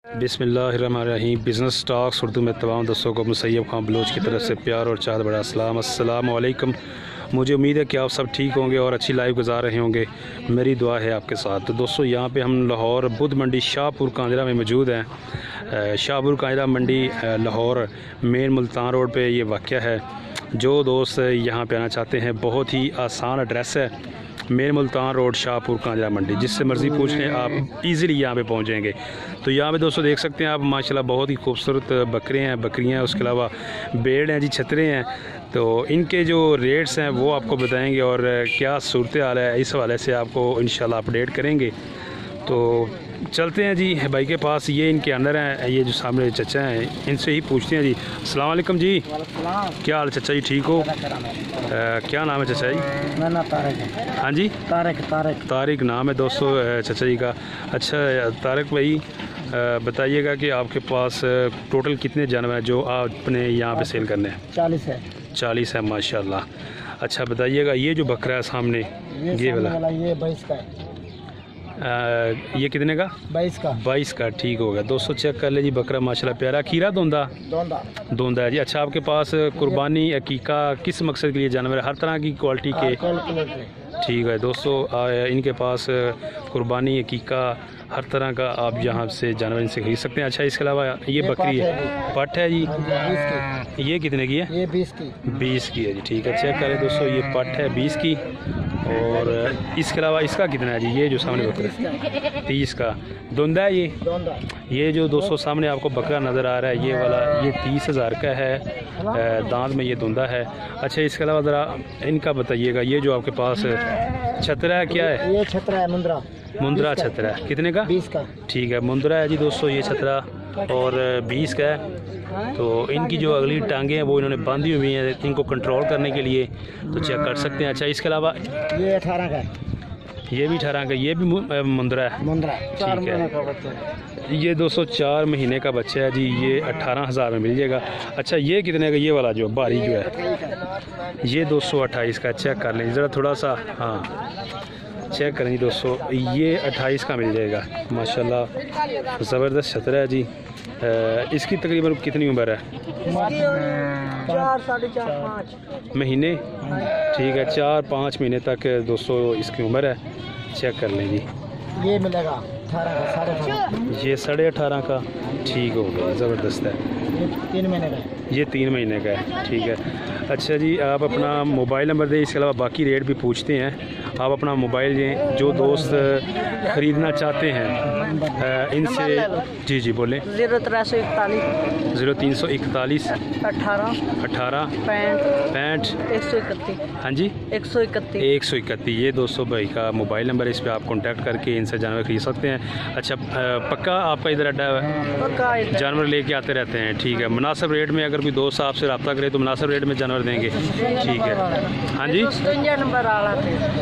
बिस्मिल्लाहिर्रहमानिर्रहीम। Business talks Urdu में तमाम दोस्तों को मुसैयब खान बलोच की तरफ से प्यार और चाहत बड़ा अस्सलाम वालेकुम। मुझे उम्मीद है कि आप सब ठीक होंगे और अच्छी लाइफ गुजार रहे होंगे। मेरी दुआ है आपके साथ। तो दोस्तों, यहाँ पे हम लाहौर बुध मंडी शाहपुर कांजरा में मौजूद हैं। शाहपुर कांजरा मंडी लाहौर मेन मुल्तान रोड पे ये वाक़या है। जो दोस्त यहाँ पे आना चाहते हैं, बहुत ही आसान एड्रेस है, मेन मुल्तान रोड शाहपुर कांजरा मंडी। जिससे मर्ज़ी पूछ लें, आप इजीली यहाँ पे पहुँचेंगे। तो यहाँ पे दोस्तों देख सकते हैं आप, माशाल्लाह बहुत ही खूबसूरत बकरियाँ हैं, उसके अलावा भेड़ हैं जी, छतरे हैं। तो इनके जो रेट्स हैं वो आपको बताएंगे और क्या सूरत हाल है इस हवाले से आपको इंशाल्लाह अपडेट करेंगे। तो चलते हैं जी भाई के पास। ये इनके अंदर हैं, ये जो सामने चचा हैं, इनसे ही पूछते हैं जी। अस्सलाम वालेकुम जी। क्या हाल चचा जी, ठीक हो? क्या नाम है चचा जी? मेरा नाम तारिक है। हाँ जी, तारिक नाम है दोस्तों चचा जी का। अच्छा तारिक भाई, बताइएगा कि आपके पास टोटल कितने जानवर हैं जो आपने यहाँ पे सेल करने हैं? 40 है माशाल्लाह। अच्छा बताइएगा, ये जो बकरा है सामने, ये वाला ये 22 का है। ये कितने का? 22 का। ठीक होगा दोस्तों, चेक कर ले जी। बकरा माशाल्लाह प्यारा, खीरा दोंदा है जी। अच्छा, आपके पास कुर्बानी अकीका किस मकसद के लिए जानवर है? हर तरह की क्वालिटी के? ठीक है दोस्तों, इनके पास कुर्बानी अकीका हर तरह का आप यहाँ से जानवर इनसे खरीद सकते हैं। अच्छा, इसके अलावा ये बकरी है, पट है जी, ये कितने की है? ये 20 की है जी। ठीक है, चेक करें दोस्तों, ये पट है 20 की। और इसके अलावा इसका कितना है जी? ये जो सामने बकरा है 30 का। दोंदा है ये जो दोस्तों सामने आपको बकरा नज़र आ रहा है, ये वाला, ये 30,000 का है। दांत में ये दोंदा है। अच्छा, इसके अलावा ज़रा इनका बताइएगा, ये जो आपके पास छतरा है, क्या है? ये छतरा है, मुंद्रा छतरा है। कितने का? 20 का। ठीक है, मुंद्रा है जी दोस्तों ये छतरा, और 20 का है। तो इनकी जो अगली टांगें हैं वो इन्होंने बांधी हुई हैं इनको कंट्रोल करने के लिए, तो चेक कर सकते हैं। अच्छा, इसके अलावा ये 18 का है। ये भी 18 का, ये भी मुंद्रा है। ठीक है, ये 204 महीने का बच्चा है जी। ये 18,000 में मिल जाएगा। अच्छा, ये कितने का? ये वाला जो भारी जो है, ये 228 का। चेक कर लें ज़रा थोड़ा सा, हाँ चेक करें जी दोस्तों, ये 28 का मिल जाएगा। माशाल्लाह ज़बरदस्त छतरा है जी। इसकी तकरीबन कितनी उम्र है? 4 साढ़े 4 महीने। ठीक है, 4-5 महीने तक दोस्तों इसकी उम्र है। चेक कर लें जी। ये मिलेगा 18 का, 18.5। ये 18.5 का। ठीक हो गया, ज़बरदस्त है। ये 3 महीने का है। ये 3 महीने का है। ठीक है। अच्छा जी, आप अपना मोबाइल नंबर दें, इसके अलावा बाकी रेट भी पूछते हैं। आप अपना मोबाइल दें, जो दोस्त ख़रीदना चाहते हैं इनसे। जी बोलें। 0341 0341 18 65 131। हाँ जी, 131। ये दोस्तों भाई का मोबाइल नंबर है, इस पर आप कांटेक्ट करके इनसे जानवर खरीद सकते हैं। अच्छा, पक्का आपका इधर अड्डा है, जानवर लेके आते रहते हैं? ठीक है, मुनासिब रेट में अगर कोई दोस्त आपसे रब्ता करे तो मुनासिब रेट में जानवर देंगे? ठीक है, हाँ जी,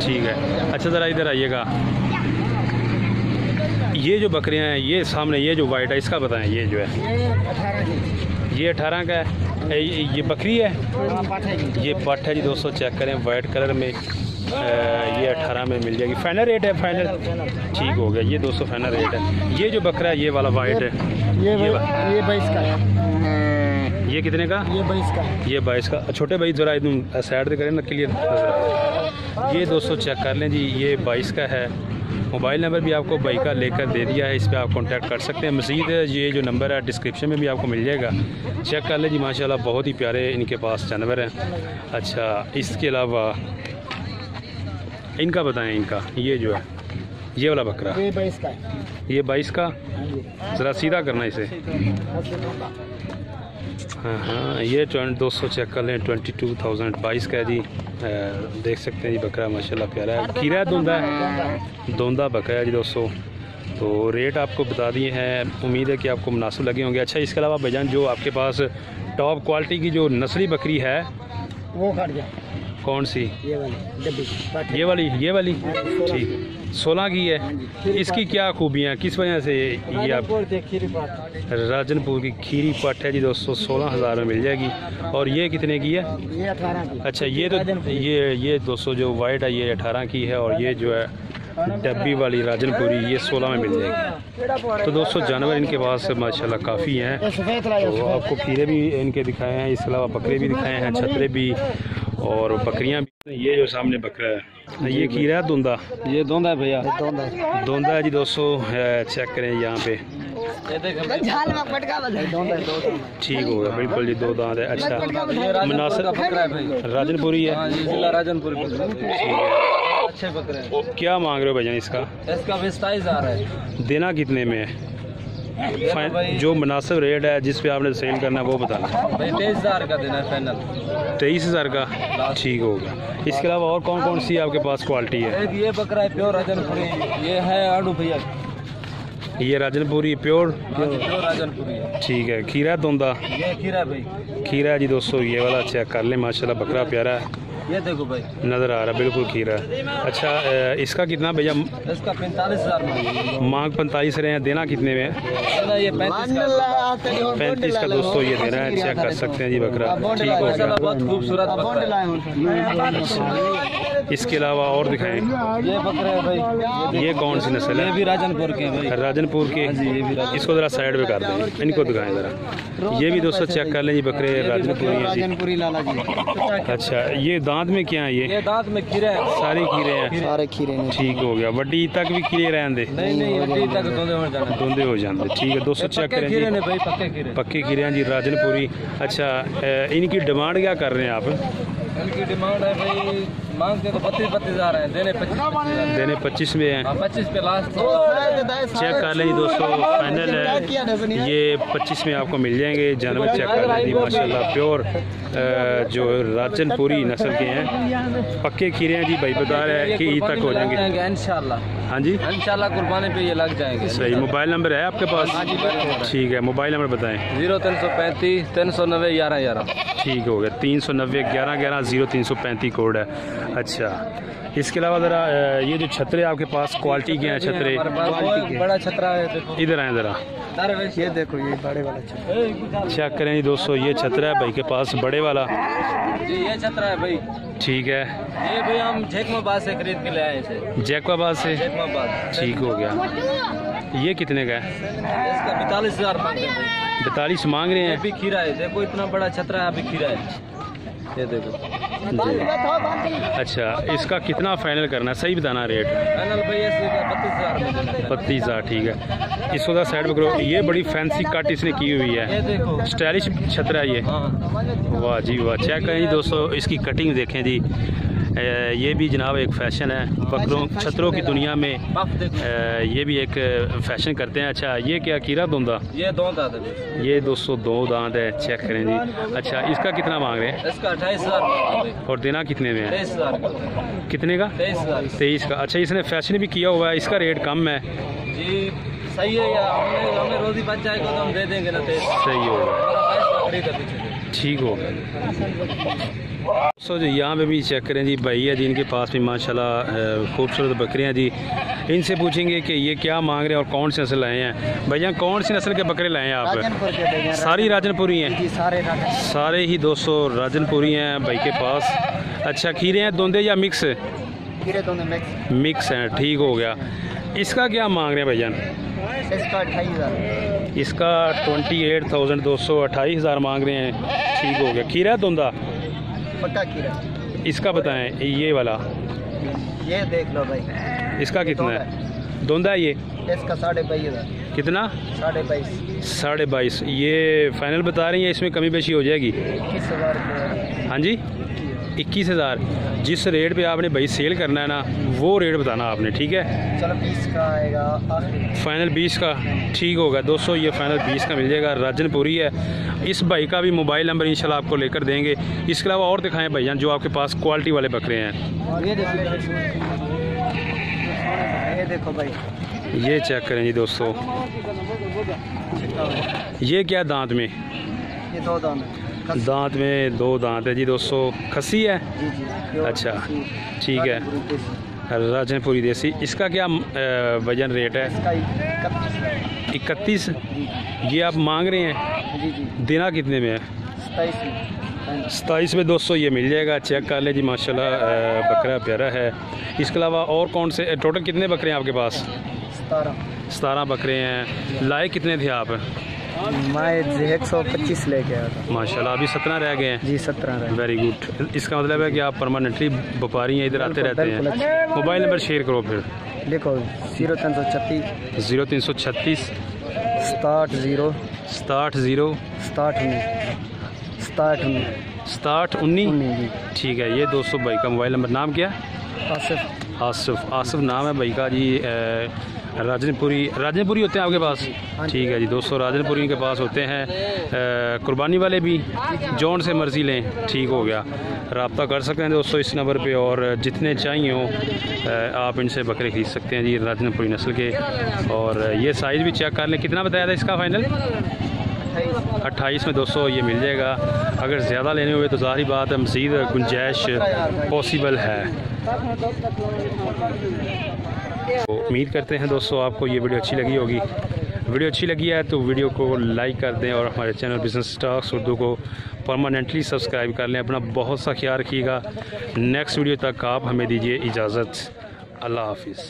ठीक है। अच्छा, ज़रा इधर आइएगा। ये जो बकरियां हैं, ये सामने ये जो वाइट है, इसका बताएं। ये जो है ये 18 का है। ये बकरी है, ये पट है जी दोस्तों। चेक करें, वाइट कलर में, ये 18 में मिल जाएगी। फाइनल रेट है? फाइनल। ठीक हो गया, ये 200 फाइनल रेट है। ये जो बकरा है, ये वाला वाइट है, ये 22 का है। ये कितने का? ये 22 का। छोटे भाई ज़रा एकदम साइड से करें ना, क्लियर। ये दोस्तों चेक कर लें जी, ये 22 का है। मोबाइल नंबर भी आपको भाई का लेकर दे दिया है, इस पर आप कांटेक्ट कर सकते हैं। मज़ीद ये जो नंबर है डिस्क्रिप्शन में भी आपको मिल जाएगा। चेक कर लें जी, माशाल्लाह बहुत ही प्यारे इनके पास जानवर हैं। अच्छा, इसके अलावा इनका बताएं। इनका ये जो है, ये वाला बकरा, ये 22 का है। ये 22 का। ज़रा सीधा करना इसे। हाँ, ये 200 चेक कर लें, 22,022 का है जी। देख सकते हैं जी, बकरा माशाल्लाह प्यारा है। खीरा दोंदा बकरा है जी दोस्तों। तो रेट आपको बता दिए हैं, उम्मीद है कि आपको मुनासिब लगे होंगे। अच्छा, इसके अलावा भाईजान जो आपके पास टॉप क्वालिटी की जो नस्ली बकरी है, वो काट गया। कौन सी? ये वाली ये वाली। ठीक, 16 की है। इसकी क्या खूबियाँ, किस वजह से ये आप? राजनपुर की खीरी पट है जी दोस्तों, 16,000 में मिल जाएगी। और ये कितने की है? ये 18 की। अच्छा, ये तो ये दोस्तों जो वाइट है ये 18 की है, और ये जो है डब्बी वाली राजनपुरी ये 16 में मिल जाएगी। तो दोस्तों जानवर इनके पास माशाल्लाह काफ़ी हैं। तो आपको खीरे भी इनके दिखाए हैं, इसके अलावा बकरे भी दिखाए हैं, छतरे भी और बकरियां भी। ये जो सामने बकरा है ये खीरा है धुंदा, ये धुंदा है भैया, धुंदा है जी दोस्तों। चेक करें यहाँ पे, ठीक हो गया बिल्कुल जी, 2 दांत है। अच्छा मुनासिब राजनपुरी है, जिला राजनपुरी। ठीक है। अच्छे बकरे हैं। क्या मांग रहे हो भैया इसका? इसका 27,000 है। देना कितने में है? जो मुनासिब रेट है जिस पे आपने सेल करना है वो बताना। भाई 23,000 का देना है फाइनल। 23,000 का, ठीक हो गया। इसके अलावा और कौन कौन सी आपके पास क्वालिटी है? एक ये बकरा है प्योर राजनपुरी, ये है आड़ू भैया, ये राजनपुरी प्योर प्योर राजनपुरी है। ठीक है। खीरा धुंदा, ये खीरा भाई, खीरा है जी दोस्तों, ये वाला चेक कर लें माशाल्लाह बकरा प्यारा है, ये देखो भाई नज़र आ रहा है बिल्कुल खीरा। अच्छा इसका कितना भैया? इसका 45,000 मांग 45 रहे हैं, देना कितने में है? ये 35 का दोस्तों ये देना है, चेक कर सकते हैं जी बकरा, ठीक हो गया। बहुत खूबसूरत बकरा है। इसके अलावा और दिखाएं। ये बकरे है भाई, ये कौन सी नस्ल है? ये भी राजनपुर के भाई, राजनपुर के। इसको ज़रा साइड पे कर दें, इनको दिखाएं ज़रा। ये भी दोस्तों चेक कर लें जी बकरे राजनपुरी लाला जी। अच्छा ये दांत में क्या है? ये दांत में खीरे हैं, सारे खीरे हैं, सारे खीरे हैं। ठीक हो गया। वड्डी तक भी खीरे रहने? नहीं वड्डी तक धुंधे हो जाते, ठीक है दोस्तों। चेक करें जी, भाई पक्के खीरे, पक्के खीरे हैं जी राजनपुरी। अच्छा इनकी डिमांड क्या कर रहे हैं आप? इनकी डिमांड है भाई, मांगते तो 32,000 है, देने 25 में है। 25 पे लास्ट। चेक कर लें दोस्तों, फाइनल है ये 25 में आपको मिल जाएंगे जानवर। चेक कर लें जी माशाल्लाह प्योर जो राजनपुरी नस्ल के हैं, पक्के खीरे हैं जी। भाई बता रहे हैं कि ईद तक हो जाएंगे इंशाल्लाह। हाँ जी इंशाल्लाह कुर्बानी पे ये लग जाएंगे। सही। मोबाइल नंबर है आपके पास? ठीक है, मोबाइल नंबर बताएं। 0335 390 1111। ठीक हो गया, 390 1111 0335 कोड है। अच्छा इसके अलावा ज़रा ये जो छतरे आपके पास क्वालिटी के हैं छतरे? बड़ा छतरा है, देखो इधर आए ज़रा, ये देखो ये बड़े वाला छतरा। चेक करें जी दोस्तों, ये छतरा है भाई के पास बड़े वाला जी, ये छतरा है भाई। ठीक है। ये भाई हम जैकमाबाद से खरीद के ले आए थे। जैकमाबाद से? जैकमाबाद। ठीक हो गया। ये कितने का है? इसका 42,000 मांगते हैं। 42 मांग रहे हैं? अभी खीरा है, देखो इतना बड़ा छतरा है, अभी खीरा है, ये देखो जी। अच्छा इसका कितना फाइनल करना है, सही बताना रेट? फाइनल भैया 32,000। 32,000 ठीक है। इसको ज़रा साइड में करो। ये बड़ी फैंसी कट इसने की हुई ये है, देखो स्टाइलिश छतरा है ये। वाह जी वाह, चेक करें जी दोस्तों, इसकी कटिंग देखें जी। ये भी जनाब एक फ़ैशन है बकरों छतरों की दुनिया में, ये भी एक फ़ैशन करते हैं। अच्छा ये क्या कीरा धुंदा? ये 2 दांत है। ये दोस्तों 2 दांत है, चेक करें जी। अच्छा इसका कितना मांग रहे हैं? इसका 28,000 और देना कितने में है? 23,000। कितने का? 23,000 का। अच्छा इसने फैशन भी किया हुआ है, इसका रेट कम है जी। सही है या हमें रोजी बच जाएगा तो हम दे देंगे ना। सही होगा, ठीक हो गया। सो जी यहाँ पे भी चेक करें जी, भाई है जी इनके पास भी माशाल्लाह खूबसूरत बकरियाँ जी। इनसे पूछेंगे कि ये क्या मांग रहे हैं और कौन सी नस्ल लाए हैं। भैया कौन सी नस्ल के बकरे लाए हैं आप? सारी राजनपुरी हैं? सारे ही 200 राजनपुरी हैं भाई के पास। अच्छा खीरे हैं धुंधे या मिक्स? मिक्स हैं, ठीक हो गया। इसका क्या मांग रहे हैं भैया? इसका 28,000। इसका 28,200 28,000 मांग रहे हैं, ठीक हो गया। खीरा धुंधा? पक्का खीरा। इसका बताएं, ये वाला ये देख लो भाई, इसका कितना है? धुंधा है ये? इसका 22,500। कितना? 22,500। 22,500। ये फाइनल बता रही है, इसमें कमी बेशी हो जाएगी? 21,000। हाँ जी 21,000। जिस रेट पे आपने भाई सेल करना है ना वो रेट बताना आपने, ठीक है? चलो 20 का आएगा आखिरी। फाइनल 20 का, ठीक होगा दोस्तों। ये फाइनल 20 का मिल जाएगा, राजनपुरी है। इस भाई का भी मोबाइल नंबर इंशाल्लाह आपको लेकर देंगे। इसके अलावा और दिखाएं भैया जो आपके पास क्वालिटी वाले बकरे हैं। ये देखो भाई, ये चेक करें जी दोस्तों, ये क्या दांत में? ये 2 दांत है। दांत में 2 दांत है जी दोस्तों। खस्सी है? जी जी। अच्छा ठीक है, राजनपुरी देसी। इसका क्या वजन रेट है? 31। ये आप मांग रहे हैं, जी जी। देना कितने में है? 27 में दोस्तों ये मिल जाएगा, चेक कर ले जी माशाल्लाह। बकरा प्यारा है। इसके अलावा और कौन से, टोटल कितने बकरे हैं आपके पास? 17 बकरे हैं। लाए कितने थे आप? मैं 125 लेके आया था माशाल्लाह। अभी 17 रह गए हैं जी। 17 रहे। Very good. इसका मतलब है कि आप परमानेंटली व्यापारी हैं, इधर आते रहते हैं। मोबाइल नंबर शेयर करो फिर। देखो 0336 0336 60 60 60 19। ठीक है, ये दोस्तों भाई का मोबाइल नंबर। नाम क्या? आसिफ नाम है भाई का जी। राजनपुरी होते हैं आपके पास? ठीक है जी दोस्तों, राजनपुरी के पास होते हैं। कुर्बानी वाले भी जौन से मर्ज़ी लें, ठीक हो गया। रब्ता कर सकते हैं दोस्तों इस नंबर पे, और जितने चाहिए हो आप इनसे बकरे खरीद सकते हैं जी, राजनपुरी नस्ल के। और ये साइज़ भी चेक कर लें। कितना बताया था इसका फाइनल? 28 में दोस्तों ये मिल जाएगा। अगर ज़्यादा लेने हुए तो ज़ाहिर बात है मज़ीद गुंजाइश पॉसिबल है। तो उम्मीद करते हैं दोस्तों आपको ये वीडियो अच्छी लगी होगी। वीडियो अच्छी लगी है तो वीडियो को लाइक कर दें, और हमारे चैनल बिज़नेस स्टॉक्स उर्दू को परमानेंटली सब्सक्राइब कर लें। अपना बहुत सा ख्याल रखिएगा। नेक्स्ट वीडियो तक आप हमें दीजिए इजाज़त। अल्लाह हाफिज़।